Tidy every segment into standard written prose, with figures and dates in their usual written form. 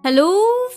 Hello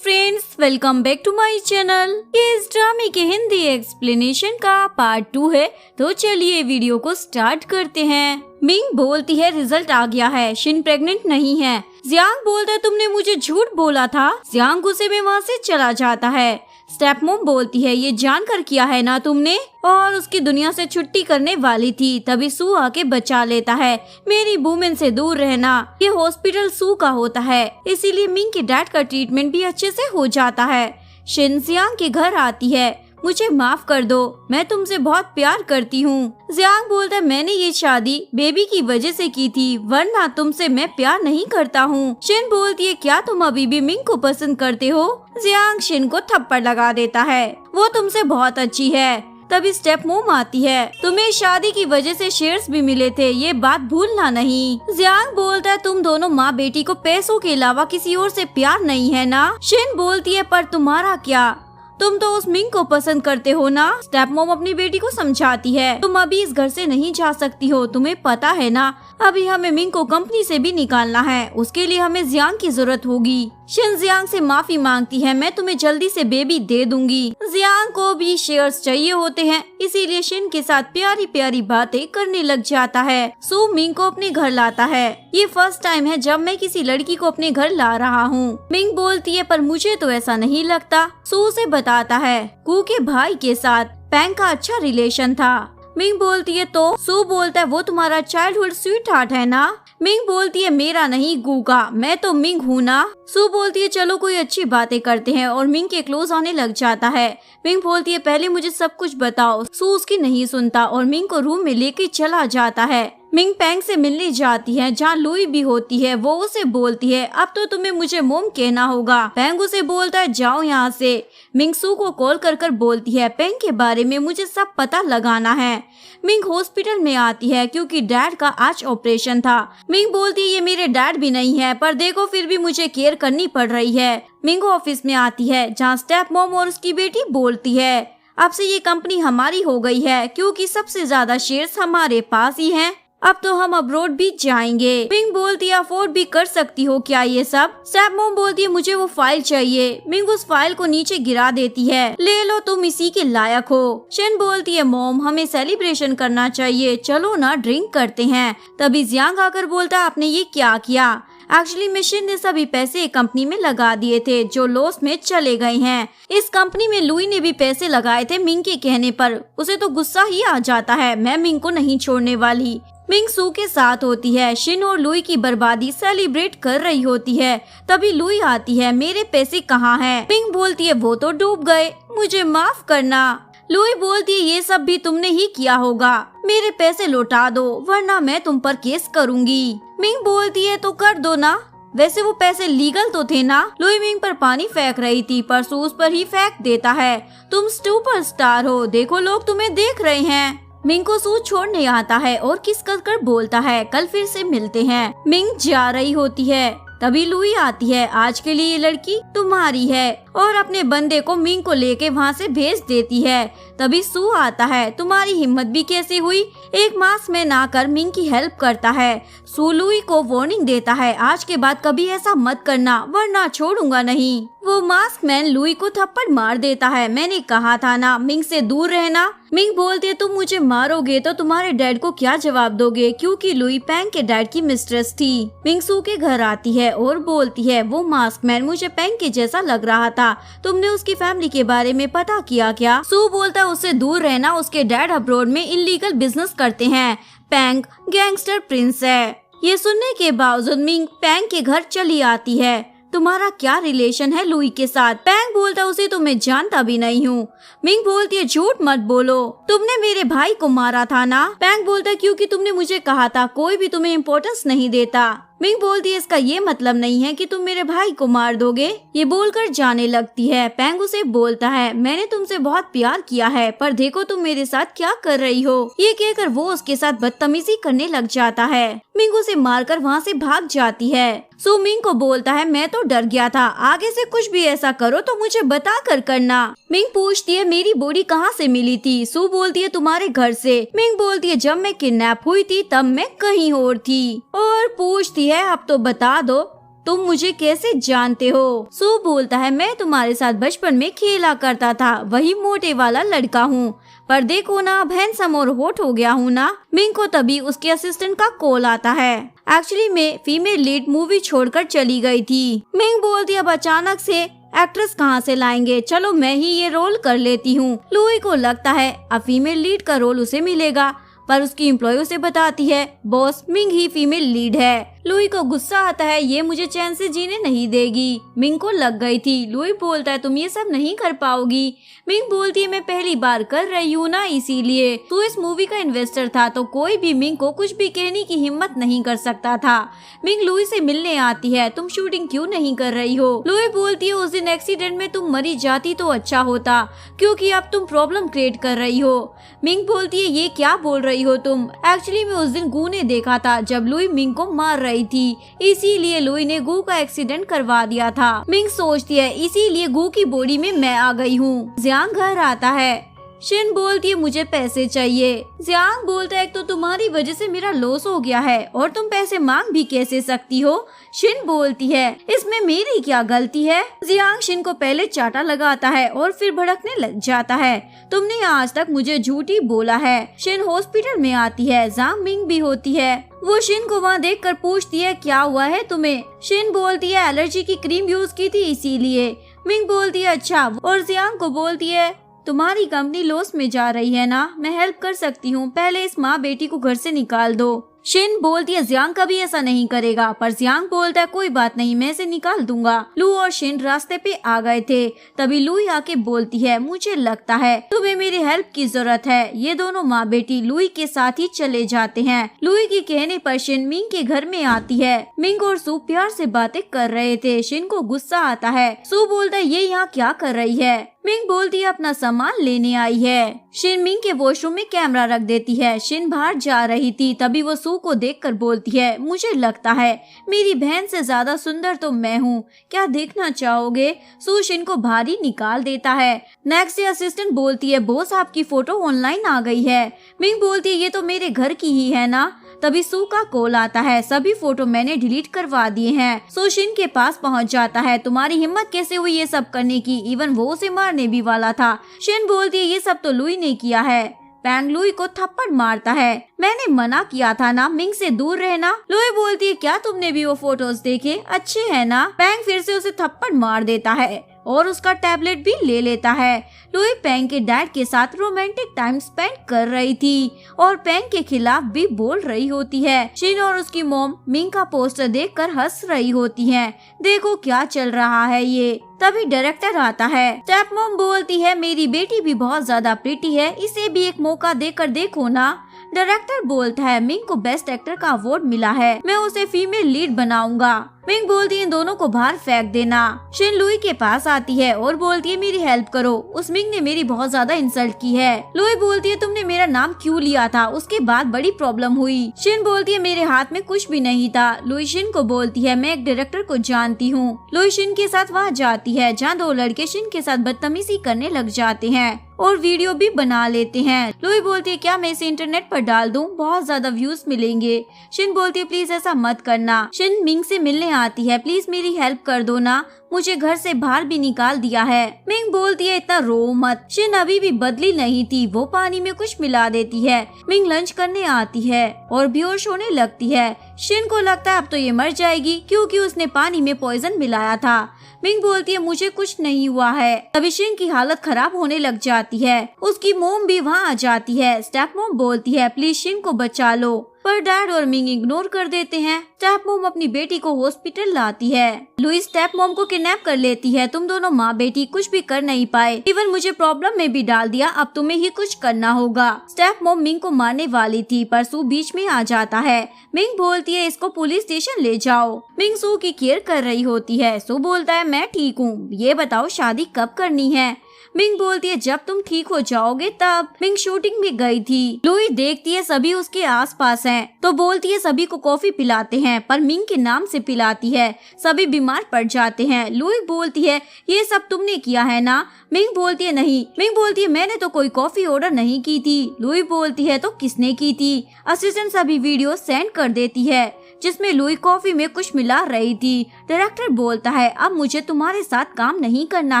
friends, welcome back to my channel. ये इस ड्रामे के हिंदी एक्सप्लेनेशन का पार्ट 2 है, तो चलिए वीडियो को स्टार्ट करते हैं। मिंग बोलती है रिजल्ट आ गया है, शिन प्रेग्नेंट नहीं है। जियांग बोलता है तुमने मुझे झूठ बोला था। जियांग गुस्से में वहाँ से चला जाता है। स्टेप मॉम बोलती है ये जानकर किया है ना तुमने, और उसकी दुनिया से छुट्टी करने वाली थी। तभी सू आके बचा लेता है। मेरी वुमेन से दूर रहना, ये हॉस्पिटल सू का होता है, इसीलिए मिंग के डैड का ट्रीटमेंट भी अच्छे से हो जाता है। शिन जियांग के घर आती है। मुझे माफ कर दो, मैं तुमसे बहुत प्यार करती हूँ। जियांग बोलता है मैंने ये शादी बेबी की वजह से की थी, वरना तुमसे मैं प्यार नहीं करता हूँ। शिन बोलती है क्या तुम अभी भी मिंग को पसंद करते हो? जियांग शिन को थप्पड़ लगा देता है। वो तुमसे बहुत अच्छी है। तभी स्टेप मॉम आती है। तुम्हें शादी की वजह से शेयर्स भी मिले थे, ये बात भूलना नहीं। जियांग बोलता है तुम दोनों माँ बेटी को पैसों के अलावा किसी और से प्यार नहीं है ना? शिन बोलती है पर तुम्हारा क्या, तुम तो उस मिंग को पसंद करते हो ना? स्टेप मॉम अपनी बेटी को समझाती है तुम अभी इस घर से नहीं जा सकती हो, तुम्हें पता है ना अभी हमें मिंग को कंपनी से भी निकालना है, उसके लिए हमें जियांग की जरूरत होगी। शिन जियांग से माफी मांगती है, मैं तुम्हें जल्दी से बेबी दे दूंगी। जियांग को भी शेयर्स चाहिए होते हैं, इसीलिए शिन के साथ प्यारी प्यारी बातें करने लग जाता है। सू मिंग को अपने घर लाता है। ये फर्स्ट टाइम है जब मैं किसी लड़की को अपने घर ला रहा हूँ। मिंग बोलती है पर मुझे तो ऐसा नहीं लगता। सू से बताता है कू के भाई के साथ पैंग का अच्छा रिलेशन था। मिंग बोलती है तो? सू बोलता है वो तुम्हारा चाइल्डहुड स्वीट हार्ट है ना? मिंग बोलती है मेरा नहीं गू का, मैं तो मिंग हूँ ना। सू बोलती है चलो कोई अच्छी बातें करते हैं, और मिंग के क्लोज आने लग जाता है। मिंग बोलती है पहले मुझे सब कुछ बताओ। सू उसकी नहीं सुनता और मिंग को रूम में लेके चला जाता है। मिंग पैंग से मिलने जाती है जहाँ लुई भी होती है। वो उसे बोलती है अब तो तुम्हें मुझे मोम कहना होगा। पैंग उसे बोलता है जाओ यहाँ से। मिंग सू को कॉल कर कर बोलती है पैंग के बारे में मुझे सब पता लगाना है। मिंग हॉस्पिटल में आती है क्योंकि डैड का आज ऑपरेशन था। मिंग बोलती है ये मेरे डैड भी नहीं है, पर देखो फिर भी मुझे केयर करनी पड़ रही है। मिंग ऑफिस में आती है जहाँ स्टेप मॉम और उसकी बेटी बोलती है अब से ये कंपनी हमारी हो गई है क्योंकि सबसे ज्यादा शेयर्स हमारे पास ही हैं। अब तो हम अब्रोड भी जाएंगे। मिंग बोलती है अफोर्ड भी कर सकती हो क्या ये सब? स्टेप मॉम बोलती है मुझे वो फाइल चाहिए। मिंग उस फाइल को नीचे गिरा देती है, ले लो तुम इसी के लायक हो। शिन बोलती है मॉम हमें सेलिब्रेशन करना चाहिए, चलो ना ड्रिंक करते हैं। तभी जियांग आकर बोलता है आपने ये क्या किया? एक्चुअली मिशन ने सभी पैसे कंपनी में लगा दिए थे जो लॉस में चले गए हैं। इस कंपनी में लुई ने भी पैसे लगाए थे मिंग के कहने पर। उसे तो गुस्सा ही आ जाता है, मैं मिंग को नहीं छोड़ने वाली। मिंग सू के साथ होती है। शिन और लुई की बर्बादी सेलिब्रेट कर रही होती है। तभी लुई आती है मेरे पैसे कहाँ हैं? मिंग बोलती है वो तो डूब गए, मुझे माफ करना। लुई बोलती है ये सब भी तुमने ही किया होगा, मेरे पैसे लौटा दो वरना मैं तुम पर केस करूँगी। मिंग बोलती है तो कर दो ना, वैसे वो पैसे लीगल तो थे ना। लुई मिंग पर पानी फेंक रही थी पर सू उस पर ही फेंक देता है। तुम सुपरस्टार हो, देखो लोग तुम्हें देख रहे हैं। मिंग को सू छोड़ने आता है और किस कर बोलता है कल फिर से मिलते हैं। मिंग जा रही होती है। तभी लुई आती है आज के लिए ये लड़की तुम्हारी है, और अपने बंदे को मिंग को लेके वहाँ से भेज देती है। तभी सू आता है तुम्हारी हिम्मत भी कैसे हुई, एक मास में ना कर मिंग की हेल्प करता है। सू लुई को वार्निंग देता है आज के बाद कभी ऐसा मत करना वरना छोड़ूंगा नहीं। वो मास्क मैन लुई को थप्पड़ मार देता है, मैंने कहा था ना मिंग से दूर रहना। मिंग बोलती है तुम मुझे मारोगे तो तुम्हारे डैड को क्या जवाब दोगे, क्योंकि लुई पैंग के डैड की मिस्ट्रेस थी। मिंग सू के घर आती है और बोलती है वो मास्क मैन मुझे पैंग के जैसा लग रहा था, तुमने उसकी फैमिली के बारे में पता किया क्या? सू बोलता है उससे दूर रहना, उसके डैड अब्रोड में इलीगल बिजनेस करते हैं, पैंग गैंगस्टर प्रिंस है। ये सुनने के बावजूद मिंग पैंग के घर चली आती है। तुम्हारा क्या रिलेशन है लुई के साथ? पैंग बोलता उसे तो मैं जानता भी नहीं हूँ। मिंग बोलती है झूठ मत बोलो, तुमने मेरे भाई को मारा था ना? पैंग बोलता है क्योंकि तुमने मुझे कहा था कोई भी तुम्हें इम्पोर्टेंस नहीं देता। मिंग बोलती है इसका ये मतलब नहीं है कि तुम मेरे भाई को मार दोगे। ये बोलकर जाने लगती है। पैंग उसे बोलता है मैंने तुमसे बहुत प्यार किया है, पर देखो तुम मेरे साथ क्या कर रही हो। ये कहकर वो उसके साथ बदतमीजी करने लग जाता है। मिंग उसे मारकर वहाँ से भाग जाती है। सू मिंग को बोलता है मैं तो डर गया था, आगे से कुछ भी ऐसा करो तो मुझे बता कर करना। मिंग पूछती है मेरी बॉडी कहाँ से मिली थी? सू बोलती है तुम्हारे घर से। मिंग बोलती है जब मैं किडनैप हुई थी तब मैं कहीं और थी, और पूछती है अब तो बता दो तुम मुझे कैसे जानते हो? सू बोलता है मैं तुम्हारे साथ बचपन में खेला करता था, वही मोटे वाला लड़का हूँ। पर देखो ना, अब हैंडसम और हॉट हो गया हूँ ना। मिंग को तभी उसके असिस्टेंट का कॉल आता है। एक्चुअली मैं फीमेल लीड मूवी छोड़कर चली गई थी। मिंग बोलती अब अचानक से एक्ट्रेस कहाँ से लाएंगे, चलो मैं ही ये रोल कर लेती हूँ। लुई को लगता है अब फीमेल लीड का रोल उसे मिलेगा, पर उसकी एम्प्लॉय उसे बताती है बॉस मिंग ही फीमेल लीड है। लुई को गुस्सा आता है, ये मुझे चैन से जीने नहीं देगी। मिंग को लग गई थी। लुई बोलता है तुम ये सब नहीं कर पाओगी। मिंग बोलती है मैं पहली बार कर रही हूँ ना, इसीलिए। तू इस मूवी का इन्वेस्टर था तो कोई भी मिंग को कुछ भी कहने की हिम्मत नहीं कर सकता था। मिंग लुई से मिलने आती है, तुम शूटिंग क्यों नहीं कर रही हो? लुई बोलती है उस दिन एक्सीडेंट में तुम मरी जाती तो अच्छा होता, क्योंकि अब तुम प्रॉब्लम क्रिएट कर रही हो। मिंग बोलती है ये क्या बोल रही हो तुम? एक्चुअली मैं उस दिन गू ने देखा था जब लुई मिंग को मार रही थी, इसीलिए लुई ने गू का एक्सीडेंट करवा दिया था। मिंग सोचती है इसीलिए गू की बॉडी में मैं आ गई हूँ। जियांग घर आता है। शिन बोलती है मुझे पैसे चाहिए। जियांग बोलता है तो तुम्हारी वजह से मेरा लॉस हो गया है और तुम पैसे मांग भी कैसे सकती हो? शिन बोलती है इसमें मेरी क्या गलती है? जियांग शिन को पहले चाटा लगाता है और फिर भड़कने लग जाता है, तुमने आज तक मुझे झूठी बोला है। शिन हॉस्पिटल में आती है, जहां मिंग भी होती है। वो शिन को वहाँ देखकर पूछती है क्या हुआ है तुम्हें? शिन बोलती है एलर्जी की क्रीम यूज की थी इसीलिए। मिंग बोलती है अच्छा, और जियांग को बोलती है तुम्हारी कंपनी लॉस में जा रही है ना, मैं हेल्प कर सकती हूँ, पहले इस माँ बेटी को घर से निकाल दो। शिन बोलती है जियांग कभी ऐसा नहीं करेगा, पर जियांग बोलता है कोई बात नहीं, मैं इसे निकाल दूंगा। लू और शिन रास्ते पे आ गए थे, तभी लुई आके बोलती है मुझे लगता है तुम्हें मेरी हेल्प की जरूरत है। ये दोनों माँ बेटी लुई के साथ ही चले जाते हैं। लुई के कहने पर शिन मिंग के घर में आती है। मिंग और सू प्यार से बातें कर रहे थे। शिन को गुस्सा आता है। सू बोलता है ये यहाँ क्या कर रही है? मिंग बोलती है अपना सामान लेने आई है। शिन मिंग के वॉशरूम में कैमरा रख देती है। शिन बाहर जा रही थी, तभी वो सू को देखकर बोलती है मुझे लगता है मेरी बहन से ज्यादा सुंदर तो मैं हूँ, क्या देखना चाहोगे? सू शिन को बाहर ही निकाल देता है। नेक्स्ट डे असिस्टेंट बोलती है बॉस आपकी फोटो ऑनलाइन आ गई है। मिंग बोलती है ये तो मेरे घर की ही है ना। तभी सू का कॉल आता है, सभी फोटो मैंने डिलीट करवा दिए हैं। सू शिन के पास पहुंच जाता है, तुम्हारी हिम्मत कैसे हुई ये सब करने की? इवन वो उसे मारने भी वाला था। शिन बोलती है ये सब तो लुई ने किया है। पैंग लुई को थप्पड़ मारता है, मैंने मना किया था ना मिंग से दूर रहना। लुई बोलती है क्या तुमने भी वो फोटोज देखे, अच्छे है ना? पैंग फिर से उसे थप्पड़ मार देता है और उसका टैबलेट भी ले लेता है। लुई पैंग के डैड के साथ रोमांटिक टाइम स्पेंड कर रही थी और पैंग के खिलाफ भी बोल रही होती है। शिन और उसकी मॉम मिंग का पोस्टर देखकर हंस रही होती हैं। देखो क्या चल रहा है ये। तभी डायरेक्टर आता है। स्टेप मॉम बोलती है मेरी बेटी भी बहुत ज्यादा प्रिटी है, इसे भी एक मौका देकर देखो ना। डायरेक्टर बोलता है मिंग को बेस्ट एक्टर का अवार्ड मिला है, मैं उसे फीमेल लीड बनाऊंगा। मिंग बोलती है दोनों को बाहर फेंक देना। शिन लुई के पास आती है और बोलती है मेरी हेल्प करो, उस मिंग ने मेरी बहुत ज्यादा इंसल्ट की है। लुई बोलती है तुमने मेरा नाम क्यों लिया था, उसके बाद बड़ी प्रॉब्लम हुई। शिन बोलती है मेरे हाथ में कुछ भी नहीं था। लुई शिन को बोलती है मैं एक डायरेक्टर को जानती हूँ। लुई शिन के साथ वहाँ जाती है जहाँ दो लड़के शिन के साथ बदतमीजी करने लग जाते हैं और वीडियो भी बना लेते हैं। लुई बोलती है क्या मैं इसे इंटरनेट पर डाल दूं, बहुत ज्यादा व्यूज मिलेंगे। शिन बोलती है प्लीज ऐसा मत करना। शिन मिंग से मिलने आती है, प्लीज मेरी हेल्प कर दो ना, मुझे घर से बाहर भी निकाल दिया है। मिंग बोलती है इतना रो मत। शिन अभी भी बदली नहीं थी, वो पानी में कुछ मिला देती है। मिंग लंच करने आती है और बेहोश होने लगती है। शिन को लगता है अब तो ये मर जाएगी क्योंकि उसने पानी में पॉइजन मिलाया था। मिंग बोलती है मुझे कुछ नहीं हुआ है। तभी शिन की हालत खराब होने लग जाती है। उसकी मोम भी वहाँ आ जाती है। स्टेप मोम बोलती है प्लीज शिन को बचा लो, पर डैड और मिंग इग्नोर कर देते हैं। स्टेप मोम अपनी बेटी को हॉस्पिटल लाती है। लुई स्टेप मोम को किडनैप कर लेती है। तुम दोनों माँ बेटी कुछ भी कर नहीं पाए, इवन मुझे प्रॉब्लम में भी डाल दिया, अब तुम्हें ही कुछ करना होगा। स्टेप मोम मिंग को मारने वाली थी पर सू बीच में आ जाता है। मिंग बोलती है इसको पुलिस स्टेशन ले जाओ। मिंग सू की केयर कर रही होती है। सू बोलता है मैं ठीक हूँ, ये बताओ शादी कब करनी है? मिंग बोलती है जब तुम ठीक हो जाओगे तब। मिंग शूटिंग में गई थी। लुई देखती है सभी उसके आसपास हैं, तो बोलती है सभी को कॉफी पिलाते हैं, पर मिंग के नाम से पिलाती है। सभी बीमार पड़ जाते हैं। लुई बोलती है ये सब तुमने किया है ना? मिंग बोलती है नहीं। मिंग बोलती है मैंने तो कोई कॉफी ऑर्डर नहीं की थी। लुई बोलती है तो किसने की थी? असिस्टेंट सभी वीडियो सेंड कर देती है। जिसमें लुई कॉफी में कुछ मिला रही थी। डायरेक्टर बोलता है अब मुझे तुम्हारे साथ काम नहीं करना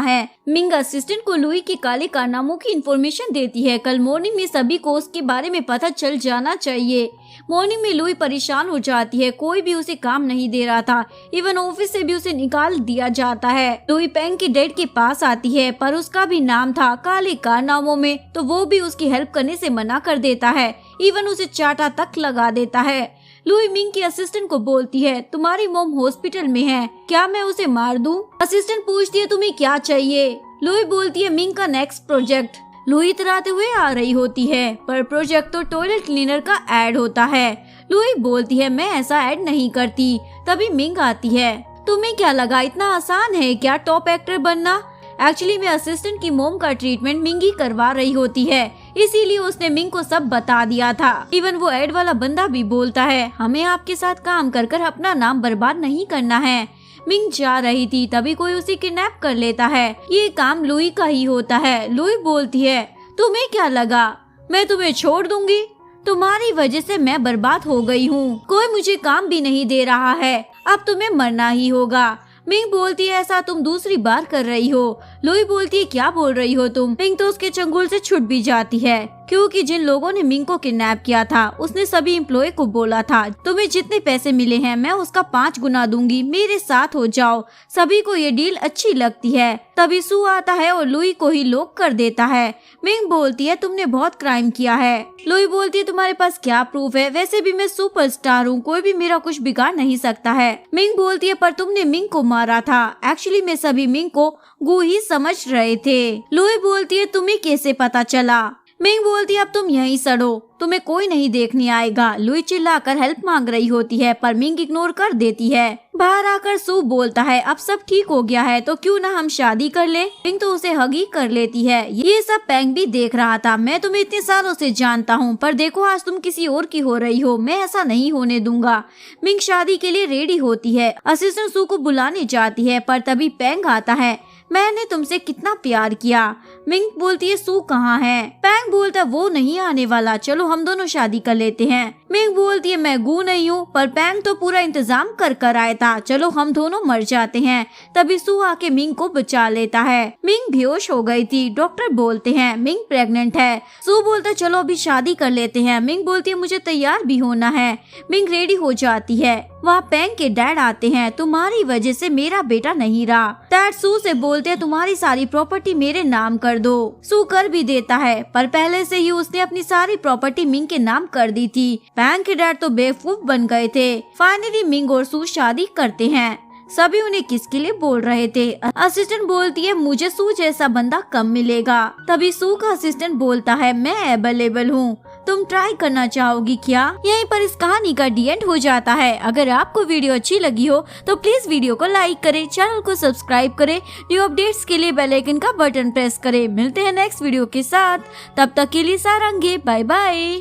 है। मिंग असिस्टेंट को लुई के काले कारनामों की इंफॉर्मेशन देती है। कल मॉर्निंग में सभी को उसके बारे में पता चल जाना चाहिए। मॉर्निंग में लुई परेशान हो जाती है, कोई भी उसे काम नहीं दे रहा था, इवन ऑफिस से भी उसे निकाल दिया जाता है। लुई पेंग के डैड के पास आती है पर उसका भी नाम था काले कारनामों में, तो वो भी उसकी हेल्प करने से मना कर देता है, इवन उसे चाटा तक लगा देता है। लुई मिंग की असिस्टेंट को बोलती है तुम्हारी मॉम हॉस्पिटल में है, क्या मैं उसे मार दूं? असिस्टेंट पूछती है तुम्हें क्या चाहिए? लुई बोलती है मिंग का नेक्स्ट प्रोजेक्ट। लुई इतराते हुए आ रही होती है पर प्रोजेक्ट तो टॉयलेट क्लीनर का ऐड होता है। लुई बोलती है मैं ऐसा ऐड नहीं करती। तभी मिंग आती है, तुम्हें क्या लगा इतना आसान है क्या टॉप एक्टर बनना? एक्चुअली मैं असिस्टेंट की मोम का ट्रीटमेंट मिंग ही करवा रही होती है, इसीलिए उसने मिंग को सब बता दिया था। इवन वो एड वाला बंदा भी बोलता है हमें आपके साथ काम कर कर अपना नाम बर्बाद नहीं करना है। मिंग जा रही थी तभी कोई उसे किडनैप कर लेता है। ये काम लुई का ही होता है। लुई बोलती है तुम्हें क्या लगा मैं तुम्हें छोड़ दूंगी? तुम्हारी वजह से मैं बर्बाद हो गई हूँ, कोई मुझे काम भी नहीं दे रहा है, अब तुम्हें मरना ही होगा। मिंग बोलती है ऐसा तुम दूसरी बार कर रही हो। लुई बोलती है क्या बोल रही हो तुम? मिंग तो उसके चंगुल से छूट भी जाती है क्योंकि जिन लोगों ने मिंग को किडनैप किया था उसने सभी एम्प्लॉय को बोला था तुम्हें जितने पैसे मिले हैं मैं उसका 5 गुना दूंगी, मेरे साथ हो जाओ। सभी को ये डील अच्छी लगती है। तभी सू आता है और लुई को ही लॉक कर देता है। मिंग बोलती है तुमने बहुत क्राइम किया है। लुई बोलती है तुम्हारे पास क्या प्रूफ है? वैसे भी मैं सुपरस्टार हूँ, कोई भी मेरा कुछ बिगाड़ नहीं सकता है। मिंग बोलती है पर तुमने मिंग को मारा था। एक्चुअली मैं सभी मिंग को गू ही समझ रहे थे। लुई बोलती है तुम्हें कैसे पता चला? मिंग बोलती है अब तुम यहीं सड़ो, तुम्हें कोई नहीं देखने आएगा। लुई चिल्लाकर हेल्प मांग रही होती है पर मिंग इग्नोर कर देती है। बाहर आकर सू बोलता है अब सब ठीक हो गया है तो क्यों ना हम शादी कर ले। मिंग तो उसे हग ही कर लेती है। ये सब पेंग भी देख रहा था। मैं तुम्हें इतने सालों से जानता हूँ पर देखो आज तुम किसी और की हो रही हो, मैं ऐसा नहीं होने दूंगा। मिंग शादी के लिए रेडी होती है। असिस्टेंट सू को बुलाने जाती है पर तभी पेंग आता है, मैंने तुमसे कितना प्यार किया। मिंग बोलती है सू कहाँ है? पेंग बोलता है वो नहीं आने वाला, चलो हम दोनों शादी कर लेते हैं। मिंग बोलती है मैं गू नहीं हूँ पर पेंग तो पूरा इंतजाम कर आया था, चलो हम दोनों मर जाते हैं। तभी सू आके मिंग को बचा लेता है। मिंग बेहोश हो गई थी। डॉक्टर बोलते हैं मिंग प्रेग्नेंट है। सू बोलता है चलो अभी शादी कर लेते हैं। मिंग बोलती है मुझे तैयार भी होना है। मिंग रेडी हो जाती है। वहाँ पेंग के डैड आते हैं, तुम्हारी वजह से मेरा बेटा नहीं रहा। डैड सू से बोलते हैं तुम्हारी सारी प्रॉपर्टी मेरे नाम कर दो। सू कर भी देता है पर पहले से ही उसने अपनी सारी प्रॉपर्टी मिंग के नाम कर दी थी। पेंग के डैड तो बेवकूफ बन गए थे। फाइनली मिंग और सू शादी करते हैं। सभी उन्हें किसके लिए बोल रहे थे। असिस्टेंट बोलती है मुझे सू जैसा बंदा कम मिलेगा। तभी सू का असिस्टेंट बोलता है मैं अवेलेबल हूँ, तुम ट्राई करना चाहोगी क्या? यहीं पर इस कहानी का डी एंड हो जाता है। अगर आपको वीडियो अच्छी लगी हो तो प्लीज वीडियो को लाइक करें, चैनल को सब्सक्राइब करें, न्यू अपडेट्स के लिए बेल आइकन का बटन प्रेस करें। मिलते हैं नेक्स्ट वीडियो के साथ, तब तक के लिए सारंगे, बाय बाय।